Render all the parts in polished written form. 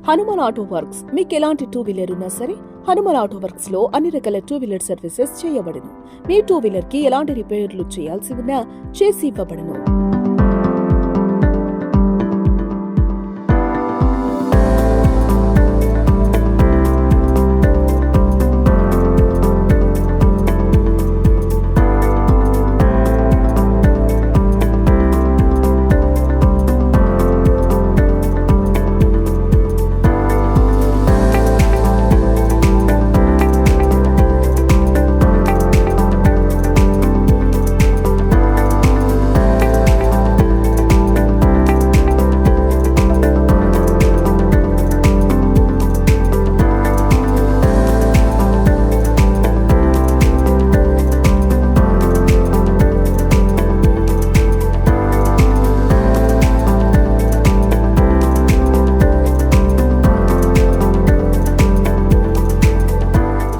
Hanuman auto works. మీకు ఎలాంటి two wheeler ఉన్నా సరే హనుమాన్ ఆటో వర్క్స్ లో అన్ని రకాల టూ వీలర్ సర్వీసెస్ చేయబడును. మీ టూ వీలర్ కి ఎలాంటి రిపేర్లు చేయాల్సి ఉన్నా చేసి ఇవ్వబడును.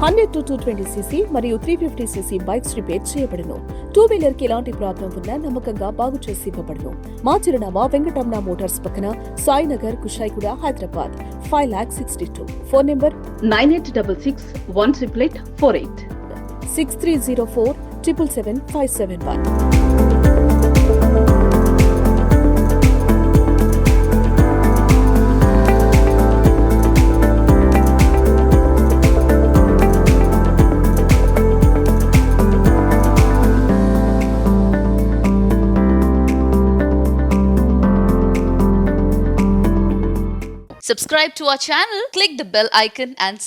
హండ్రెడ్ టు 220cc మరియు 350cc బైక్స్ రిపేర్ చేయబడును. టూ వీలర్ కి ఎలాంటి ప్రాబ్లం ఉన్నా నమ్మకంగా బాగు చేసి ఇవ్వబడును. మా చిరునామా వెంకటరమణ మోటార్స్ పక్కన Sainagar, Kushaiguda, Hyderabad 5,62,000. Phone number 9866-18848 6304-777-571. Subscribe to our channel, click the bell icon and